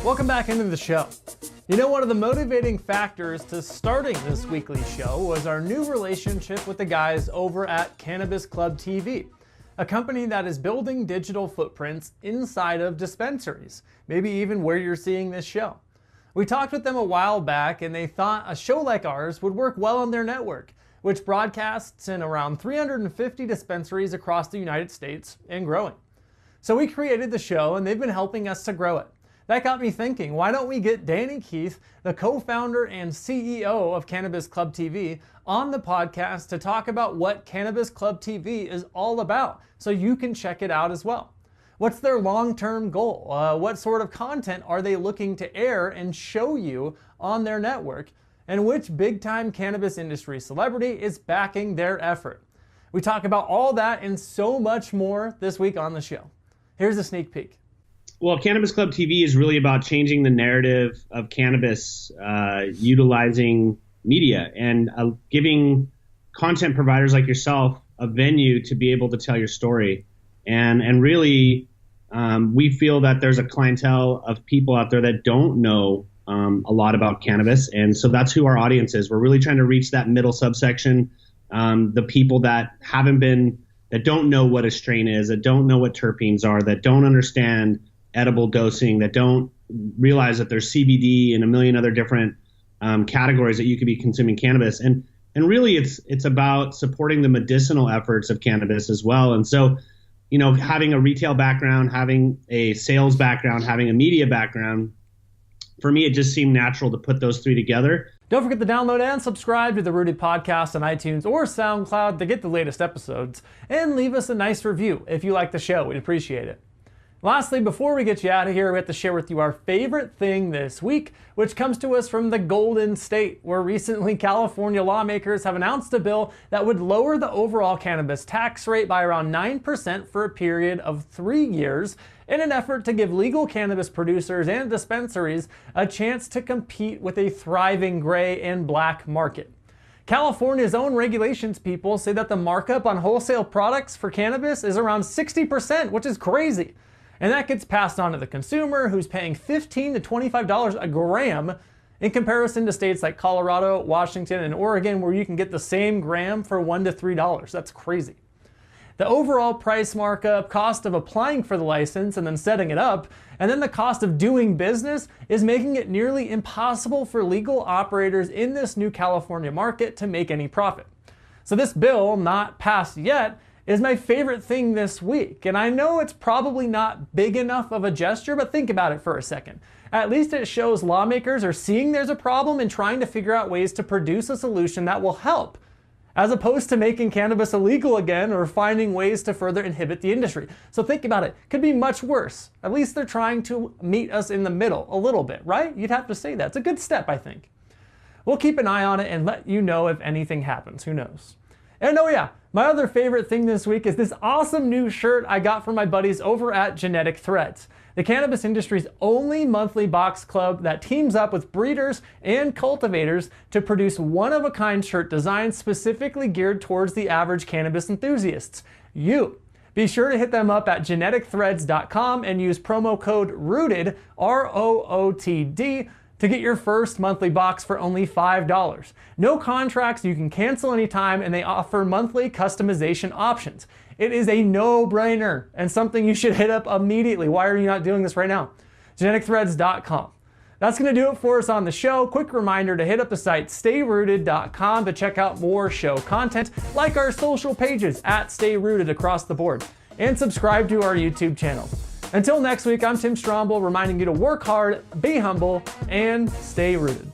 Welcome back into the show. You know, one of the motivating factors to starting this weekly show was our new relationship with the guys over at CannabisClub.tv, a company that is building digital footprints inside of dispensaries, maybe even where you're seeing this show. We talked with them a while back and they thought a show like ours would work well on their network, which broadcasts in around 350 dispensaries across the United States and growing. So we created the show and they've been helping us to grow it. That got me thinking, why don't we get Danny Keith, the co-founder and CEO of Cannabis Club TV, on the podcast to talk about what Cannabis Club TV is all about, so you can check it out as well. What's their long-term goal? What sort of content are they looking to air and show you on their network? And which big-time cannabis industry celebrity is backing their effort? We talk about all that and so much more this week on the show. Here's a sneak peek. Well, Cannabis Club TV is really about changing the narrative of cannabis, utilizing media and giving content providers like yourself a venue to be able to tell your story. And really, we feel that there's a clientele of people out there that don't know a lot about cannabis. And so that's who our audience is. We're really trying to reach that middle subsection, the people that don't know what a strain is, that don't know what terpenes are, that don't understand edible dosing, that don't realize that there's CBD and a million other different categories that you could be consuming cannabis. And really it's about supporting the medicinal efforts of cannabis as well. And so, you know, having a retail background, having a sales background, having a media background, for me, it just seemed natural to put those three together. Don't forget to download and subscribe to the Rooted Podcast on iTunes or SoundCloud to get the latest episodes. And leave us a nice review if you like the show. We'd appreciate it. Lastly, before we get you out of here, we have to share with you our favorite thing this week, which comes to us from the Golden State, where recently California lawmakers have announced a bill that would lower the overall cannabis tax rate by around 9% for a period of 3 years in an effort to give legal cannabis producers and dispensaries a chance to compete with a thriving gray and black market. California's own regulations people say that the markup on wholesale products for cannabis is around 60%, which is crazy. And that gets passed on to the consumer, who's paying $15 to $25 a gram in comparison to states like Colorado, Washington, and Oregon, where you can get the same gram for $1 to $3. That's crazy. The overall price markup, cost of applying for the license and then setting it up, and then the cost of doing business is making it nearly impossible for legal operators in this new California market to make any profit. So this bill, not passed yet, is my favorite thing this week. And I know it's probably not big enough of a gesture, but think about it for a second. At least it shows lawmakers are seeing there's a problem and trying to figure out ways to produce a solution that will help, as opposed to making cannabis illegal again or finding ways to further inhibit the industry. So think about it. Could be much worse. At least they're trying to meet us in the middle a little bit, right? You'd have to say that. It's a good step, I think. We'll keep an eye on it and let you know if anything happens. Who knows? And oh yeah, my other favorite thing this week is this awesome new shirt I got from my buddies over at Genetic Threads, the cannabis industry's only monthly box club that teams up with breeders and cultivators to produce one-of-a-kind shirt designs specifically geared towards the average cannabis enthusiasts, you. Be sure to hit them up at geneticthreads.com and use promo code ROOTED, ROOTD, to get your first monthly box for only $5. No contracts, you can cancel anytime, and they offer monthly customization options. It is a no-brainer and something you should hit up immediately. Why are you not doing this right now? geneticthreads.com. That's going to do it for us on the show. Quick reminder to hit up the site stayrooted.com to check out more show content, like our social pages at Stay Rooted across the board, and subscribe to our YouTube channel. Until next week, I'm Tim Stromble, reminding you to work hard, be humble, and stay rooted.